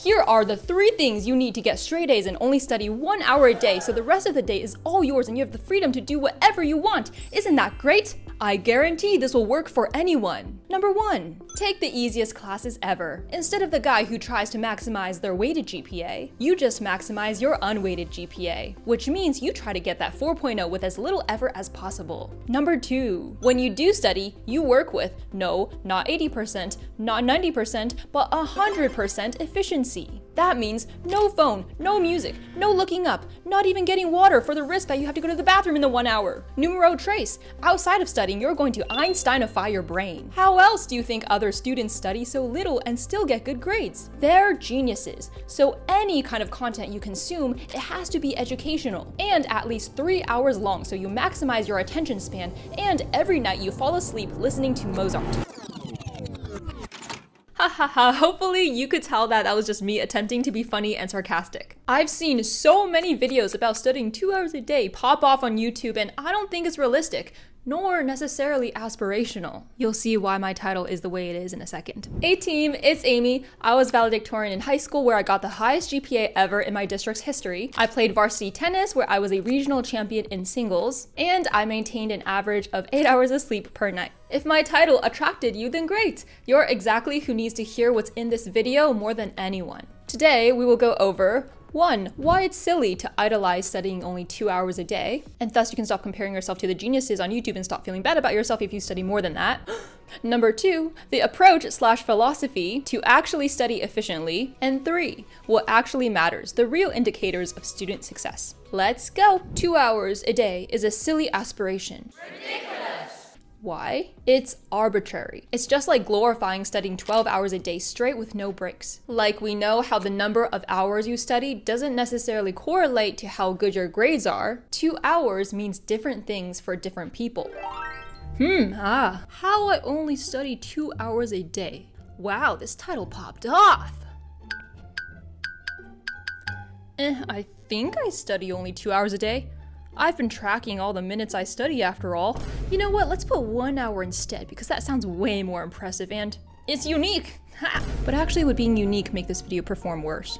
Here are the 3 things you need to get straight A's and only study 1 hour a day, so the rest of the day is all yours and you have the freedom to do whatever you want. Isn't that great? I guarantee this will work for anyone. Number 1, take the easiest classes ever. Instead of the guy who tries to maximize their weighted GPA, you just maximize your unweighted GPA, which means you try to get that 4.0 with as little effort as possible. Number 2, when you do study, you work with, no, not 80%, not 90%, but 100% efficiency. That means no phone, no music, no looking up, not even getting water for the risk that you have to go to the bathroom in the 1 hour. Numero tres, outside of studying, you're going to Einsteinify your brain. How else do you think other students study so little and still get good grades? They're geniuses. So any kind of content you consume, it has to be educational and at least 3 hours long so you maximize your attention span, and every night you fall asleep listening to Mozart. Hahaha, hopefully you could tell that was just me attempting to be funny and sarcastic. I've seen so many videos about studying 2 hours a day pop off on YouTube, and I don't think it's realistic, nor necessarily aspirational. You'll see why my title is the way it is in a second. Hey team, it's Amy. I was valedictorian in high school where I got the highest GPA ever in my district's history. I played varsity tennis where I was a regional champion in singles, and I maintained an average of 8 hours of sleep per night. If my title attracted you, then great. You're exactly who needs to hear what's in this video more than anyone. Today, we will go over 1, why it's silly to idolize studying only 2 hours a day, and thus you can stop comparing yourself to the geniuses on YouTube and stop feeling bad about yourself if you study more than that. Number 2, the approach/philosophy to actually study efficiently. And 3, what actually matters, the real indicators of student success. Let's go! 2 hours a day is a silly aspiration. Ridiculous! Why? It's arbitrary. It's just like glorifying studying 12 hours a day straight with no breaks. Like we know how the number of hours you study doesn't necessarily correlate to how good your grades are. 2 hours means different things for different people. How I only study 2 hours a day. Wow, this title popped off. I think I study only 2 hours a day. I've been tracking all the minutes I study after all. You know what, let's put 1 hour instead because that sounds way more impressive and it's unique. Ha! But actually would being unique make this video perform worse?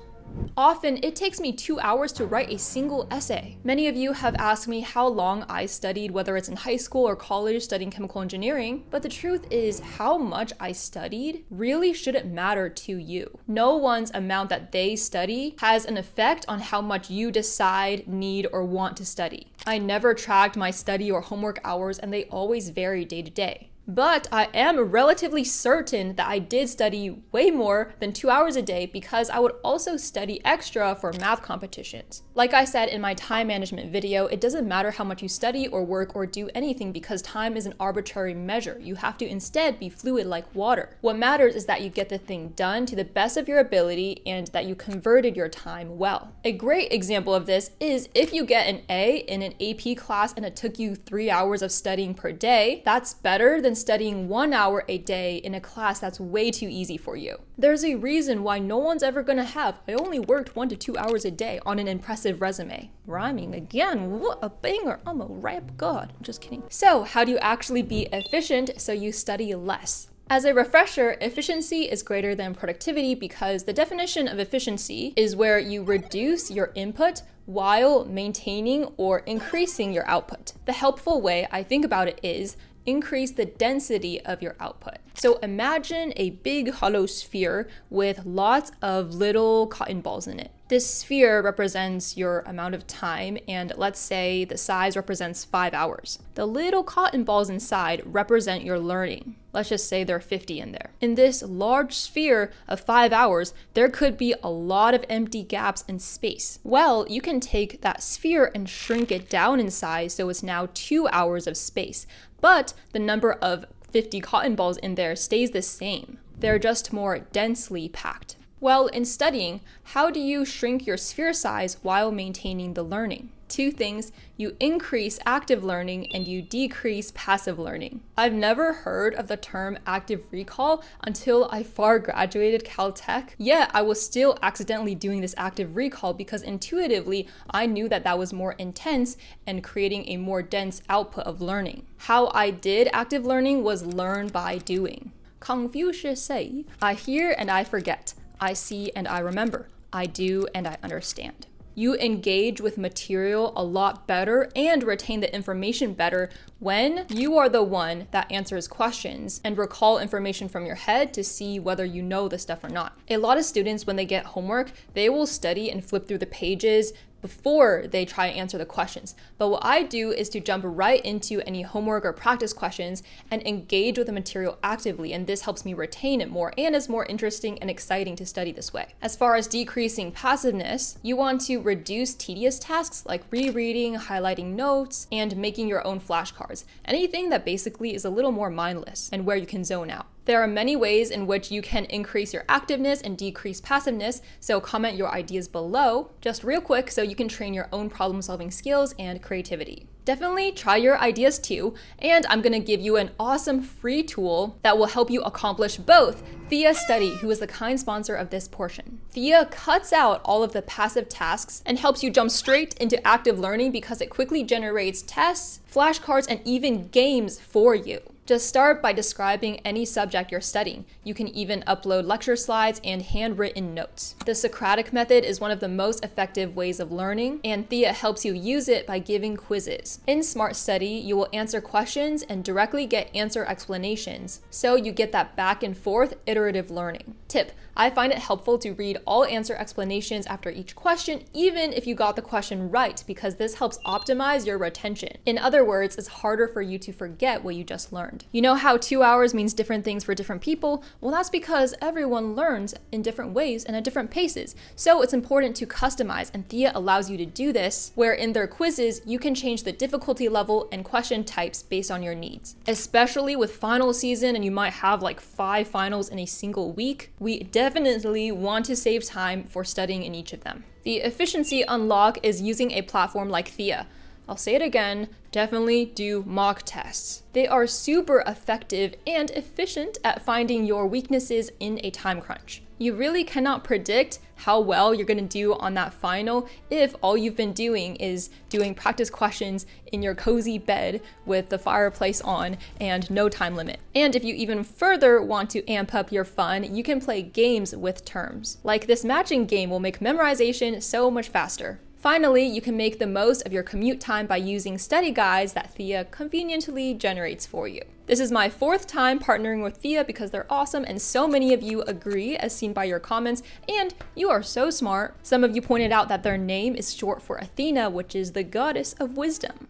Often, it takes me 2 hours to write a single essay. Many of you have asked me how long I studied, whether it's in high school or college studying chemical engineering, but the truth is how much I studied really shouldn't matter to you. No one's amount that they study has an effect on how much you decide, need, or want to study. I never tracked my study or homework hours, and they always vary day to day. But I am relatively certain that I did study way more than 2 hours a day because I would also study extra for math competitions. Like I said in my time management video, it doesn't matter how much you study or work or do anything because time is an arbitrary measure. You have to instead be fluid like water. What matters is that you get the thing done to the best of your ability and that you converted your time well. A great example of this is if you get an A in an AP class and it took you 3 hours of studying per day, that's better than studying 1 hour a day in a class that's way too easy for you. There's a reason why no one's ever gonna have, I only worked 1 to 2 hours a day on an impressive resume. Rhyming again, what a banger, I'm a rap god. Just kidding. So how do you actually be efficient so you study less? As a refresher, efficiency is greater than productivity because the definition of efficiency is where you reduce your input while maintaining or increasing your output. The helpful way I think about it is increase the density of your output. So imagine a big hollow sphere with lots of little cotton balls in it. This sphere represents your amount of time, and let's say the size represents 5 hours. The little cotton balls inside represent your learning. Let's just say there are 50 in there. In this large sphere of 5 hours, there could be a lot of empty gaps in space. Well, you can take that sphere and shrink it down in size so it's now 2 hours of space. But the number of 50 cotton balls in there stays the same. They're just more densely packed. Well, in studying, how do you shrink your sphere size while maintaining the learning? 2 things, you increase active learning and you decrease passive learning. I've never heard of the term active recall until I far graduated Caltech. Yet I was still accidentally doing this active recall because intuitively I knew that that was more intense and creating a more dense output of learning. How I did active learning was learn by doing. Confucius say, I hear and I forget. I see and I remember. I do and I understand. You engage with material a lot better and retain the information better when you are the one that answers questions and recall information from your head to see whether you know the stuff or not. A lot of students, when they get homework, they will study and flip through the pages before they try to answer the questions. But what I do is to jump right into any homework or practice questions and engage with the material actively, and this helps me retain it more and is more interesting and exciting to study this way. As far as decreasing passiveness, you want to reduce tedious tasks like rereading, highlighting notes, and making your own flashcards. Anything that basically is a little more mindless and where you can zone out. There are many ways in which you can increase your activeness and decrease passiveness, so comment your ideas below, just real quick, so you can train your own problem-solving skills and creativity. Definitely try your ideas too, and I'm gonna give you an awesome free tool that will help you accomplish both. Thea Study, who is the kind sponsor of this portion. Thea cuts out all of the passive tasks and helps you jump straight into active learning because it quickly generates tests, flashcards, and even games for you. Just start by describing any subject you're studying. You can even upload lecture slides and handwritten notes. The Socratic method is one of the most effective ways of learning, and Thea helps you use it by giving quizzes. In Smart Study, you will answer questions and directly get answer explanations, so you get that back and forth iterative learning. Tip: I find it helpful to read all answer explanations after each question, even if you got the question right, because this helps optimize your retention. In other words, it's harder for you to forget what you just learned. You know how 2 hours means different things for different people? Well, that's because everyone learns in different ways and at different paces. So it's important to customize, and Thea allows you to do this, where in their quizzes, you can change the difficulty level and question types based on your needs. Especially with final season and you might have like 5 finals in a single week, we definitely want to save time for studying in each of them. The efficiency unlock is using a platform like Thea. I'll say it again, definitely do mock tests. They are super effective and efficient at finding your weaknesses in a time crunch. You really cannot predict how well you're gonna do on that final if all you've been doing is doing practice questions in your cozy bed with the fireplace on and no time limit. And if you even further want to amp up your fun, you can play games with terms. Like this matching game will make memorization so much faster. Finally, you can make the most of your commute time by using study guides that Thea conveniently generates for you. This is my 4th time partnering with Thea because they're awesome and so many of you agree as seen by your comments, and you are so smart. Some of you pointed out that their name is short for Athena, which is the goddess of wisdom.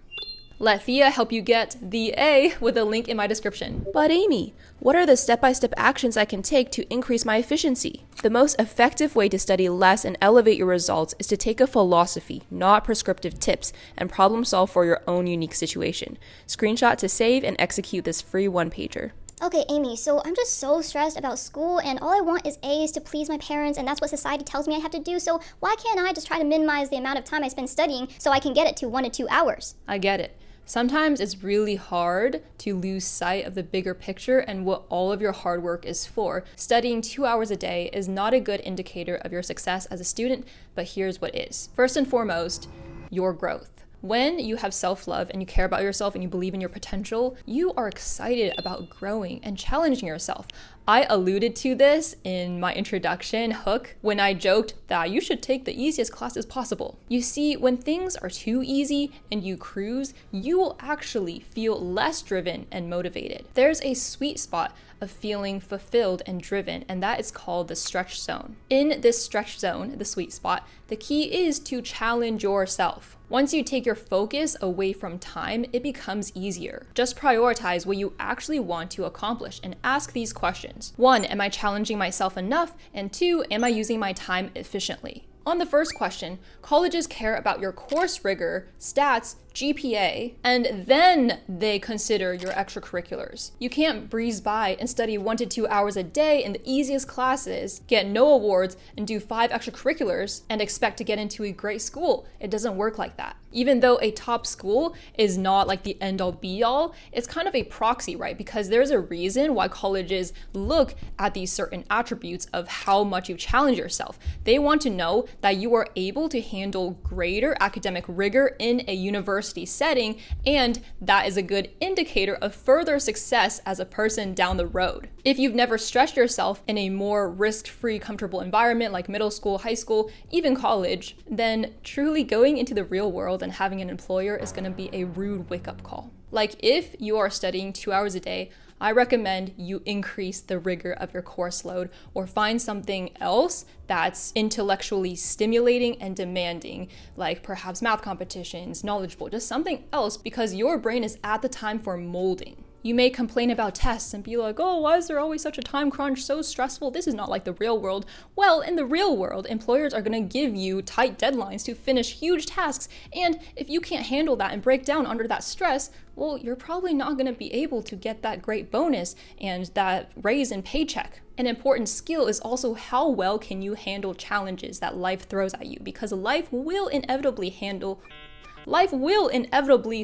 Let Thea help you get the A with a link in my description. But Amy, what are the step-by-step actions I can take to increase my efficiency? The most effective way to study less and elevate your results is to take a philosophy, not prescriptive tips, and problem solve for your own unique situation. Screenshot to save and execute this free one-pager. Okay, Amy, so I'm just so stressed about school, and all I want is A's to please my parents, and that's what society tells me I have to do, so why can't I just try to minimize the amount of time I spend studying so I can get it to 1 to 2 hours? I get it. Sometimes it's really hard to lose sight of the bigger picture and what all of your hard work is for. Studying 2 hours a day is not a good indicator of your success as a student, but here's what is. First and foremost, your growth. When you have self-love and you care about yourself and you believe in your potential, you are excited about growing and challenging yourself. I alluded to this in my introduction hook when I joked that you should take the easiest classes possible. You see, when things are too easy and you cruise, you will actually feel less driven and motivated. There's a sweet spot of feeling fulfilled and driven, and that is called the stretch zone. In this stretch zone, the sweet spot, the key is to challenge yourself. Once you take your focus away from time, it becomes easier. Just prioritize what you actually want to accomplish and ask these questions. 1, am I challenging myself enough? And 2, am I using my time efficiently? On the first question, colleges care about your course rigor, stats, GPA, and then they consider your extracurriculars. You can't breeze by and study 1 to 2 hours a day in the easiest classes, get no awards, and do 5 extracurriculars and expect to get into a great school. It doesn't work like that. Even though a top school is not like the end-all be-all, it's kind of a proxy, right? Because there's a reason why colleges look at these certain attributes of how much you challenge yourself. They want to know that you are able to handle greater academic rigor in a university university setting, and that is a good indicator of further success as a person down the road. If you've never stretched yourself in a more risk-free, comfortable environment like middle school, high school, even college, then truly going into the real world and having an employer is going to be a rude wake-up call. Like, if you are studying 2 hours a day, I recommend you increase the rigor of your course load or find something else that's intellectually stimulating and demanding, like perhaps math competitions, knowledgeable, just something else, because your brain is at the time for molding. You may complain about tests and be like, oh, why is there always such a time crunch, so stressful? This is not like the real world. Well, in the real world, employers are going to give you tight deadlines to finish huge tasks. And if you can't handle that and break down under that stress, well, you're probably not going to be able to get that great bonus and that raise in paycheck. An important skill is also how well can you handle challenges that life throws at you, because life will inevitably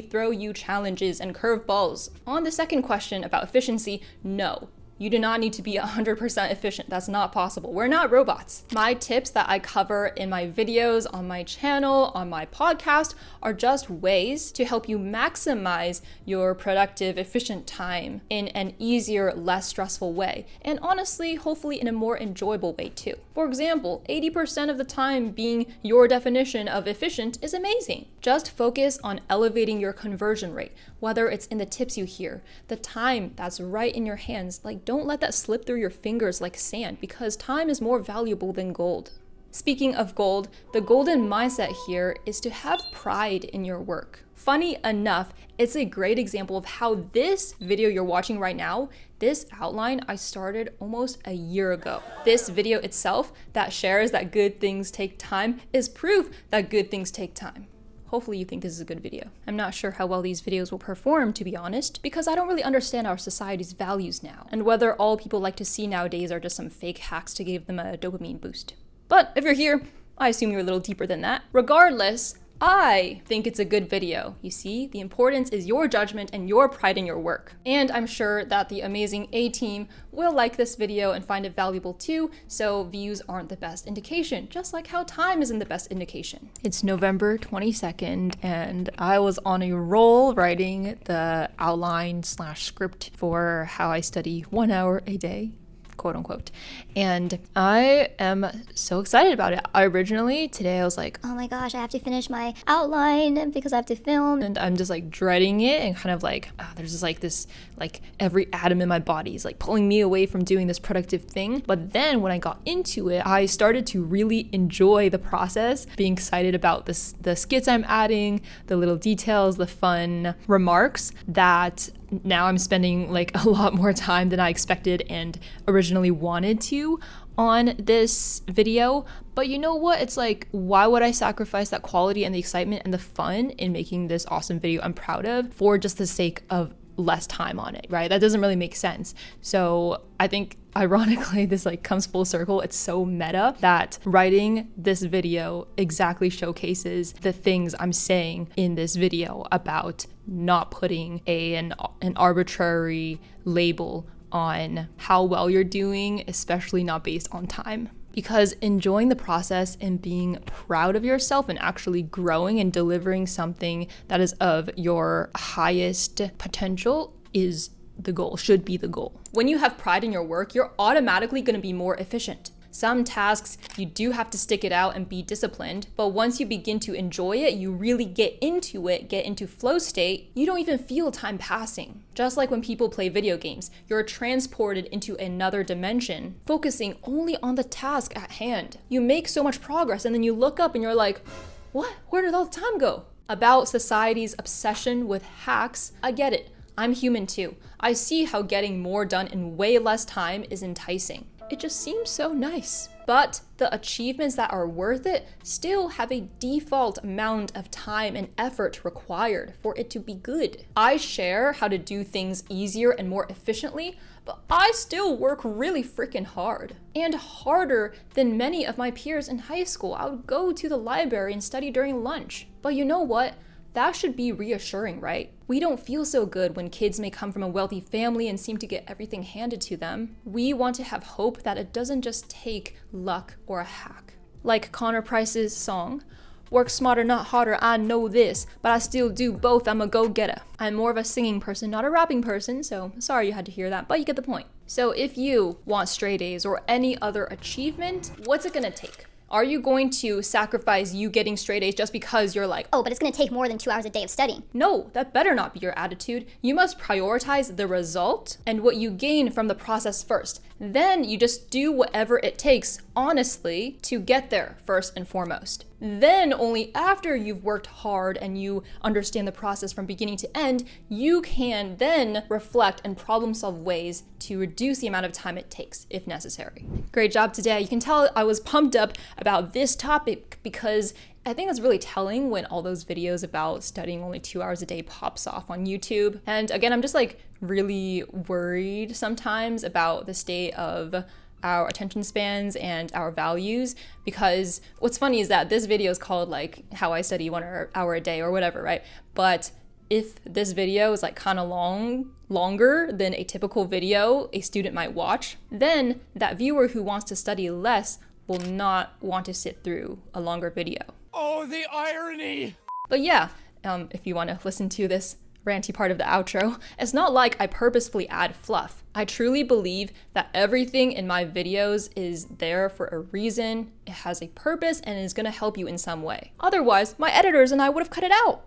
throw you challenges and curveballs. On the second question about efficiency, no. You do not need to be 100% efficient. That's not possible. We're not robots. My tips that I cover in my videos, on my channel, on my podcast are just ways to help you maximize your productive, efficient time in an easier, less stressful way. And honestly, hopefully in a more enjoyable way too. For example, 80% of the time being your definition of efficient is amazing. Just focus on elevating your conversion rate, whether it's in the tips you hear, the time that's right in your hands. Like, don't let that slip through your fingers like sand, because time is more valuable than gold. Speaking of gold, the golden mindset here is to have pride in your work. Funny enough, it's a great example of how this video you're watching right now, this outline I started almost a year ago. This video itself that shares that good things take time is proof that good things take time. Hopefully you think this is a good video. I'm not sure how well these videos will perform, to be honest, because I don't really understand our society's values now, and whether all people like to see nowadays are just some fake hacks to give them a dopamine boost. But if you're here, I assume you're a little deeper than that. Regardless, I think it's a good video. You see, the importance is your judgment and your pride in your work. And I'm sure that the amazing A team will like this video and find it valuable too, so views aren't the best indication, just like how time isn't the best indication. It's November 22nd, and I was on a roll writing the outline/script for how I study 1 hour a day, quote unquote. And I am so excited about it. Today I was like, oh my gosh, I have to finish my outline because I have to film. And I'm just like dreading it, and kind of like, there's just this every atom in my body is like pulling me away from doing this productive thing. But then when I got into it, I started to really enjoy the process, being excited about the skits I'm adding, the little details, the fun remarks that now I'm spending a lot more time than I expected and originally wanted to on this video. But you know what? It's like, why would I sacrifice that quality and the excitement and the fun in making this awesome video I'm proud of for just the sake of less time on it, right? That doesn't really make sense. So I think ironically this comes full circle. It's so meta that writing this video exactly showcases the things I'm saying in this video about not putting an arbitrary label on how well you're doing, especially not based on time. Because enjoying the process and being proud of yourself and actually growing and delivering something that is of your highest potential is the goal, should be the goal. When you have pride in your work, you're automatically going to be more efficient. Some tasks, you do have to stick it out and be disciplined, but once you begin to enjoy it, you really get into flow state, you don't even feel time passing. Just like when people play video games, you're transported into another dimension, focusing only on the task at hand. You make so much progress, and then you look up and you're like, what? Where did all the time go? About society's obsession with hacks, I get it. I'm human too. I see how getting more done in way less time is enticing. It just seems so nice. But the achievements that are worth it still have a default amount of time and effort required for it to be good. I share how to do things easier and more efficiently, but I still work really freaking hard. And harder than many of my peers in high school. I would go to the library and study during lunch. But you know what? That should be reassuring, right? We don't feel so good when kids may come from a wealthy family and seem to get everything handed to them. We want to have hope that it doesn't just take luck or a hack. Like Connor Price's song, Work smarter, not harder, I know this, but I still do both, I'm a go-getter. I'm more of a singing person, not a rapping person, so sorry you had to hear that, but you get the point. So if you want straight A's or any other achievement, what's it gonna take? Are you going to sacrifice you getting straight A's just because you're like, oh, but it's gonna take more than 2 hours a day of studying? No, that better not be your attitude. You must prioritize the result and what you gain from the process first. Then you just do whatever it takes, honestly, to get there first and foremost. Then only after you've worked hard and you understand the process from beginning to end, you can then reflect and problem solve ways to reduce the amount of time it takes if necessary. Great job today. You can tell I was pumped up about this topic because I think it's really telling when all those videos about studying only 2 hours a day pops off on YouTube. And again, I'm just like really worried sometimes about the state of our attention spans and our values, because what's funny is that this video is called like how I study 1 hour a day or whatever, right? But if this video is like kind of longer than a typical video a student might watch, then that viewer who wants to study less will not want to sit through a longer video. Oh, the irony! But yeah, if you want to listen to this ranty part of the outro, it's not like I purposefully add fluff. I truly believe that everything in my videos is there for a reason, it has a purpose, and is going to help you in some way. Otherwise, my editors and I would have cut it out.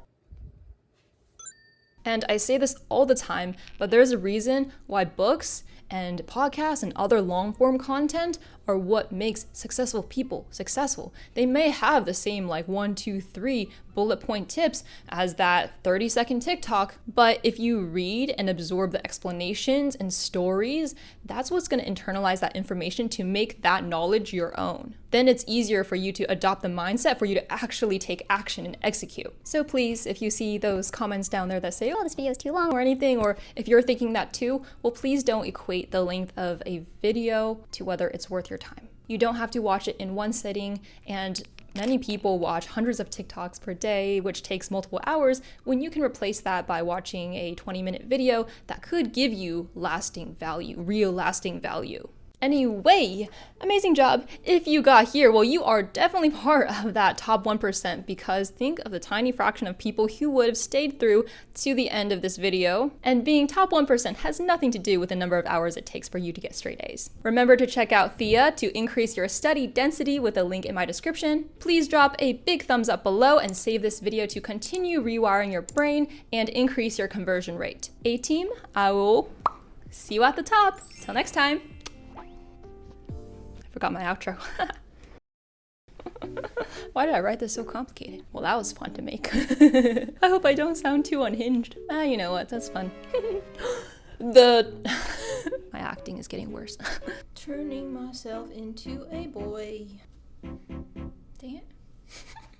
And I say this all the time, but there's a reason why books and podcasts and other long-form content are what makes successful people successful. They may have the same like 1, 2, 3 bullet point tips as that 30-second TikTok, but if you read and absorb the explanations and stories, that's what's going to internalize that information to make that knowledge your own. Then it's easier for you to adopt the mindset for you to actually take action and execute. So please, if you see those comments down there that say, oh, this video is too long or anything, or if you're thinking that too, well, please don't equate the length of a video to whether it's worth your time. You don't have to watch it in one sitting, and many people watch hundreds of TikToks per day, which takes multiple hours, when you can replace that by watching a 20-minute video that could give you lasting value, real lasting value. Anyway, amazing job. If you got here, well, you are definitely part of that top 1%, because think of the tiny fraction of people who would have stayed through to the end of this video. And being top 1% has nothing to do with the number of hours it takes for you to get straight A's. Remember to check out Thea to increase your study density with a link in my description. Please drop a big thumbs up below and save this video to continue rewiring your brain and increase your conversion rate. A-team, I will see you at the top. Till next time. Forgot my outro. Why did I write this so complicated? Well, that was fun to make. I hope I don't sound too unhinged. You know what? That's fun. My acting is getting worse. Turning myself into a boy. Dang it.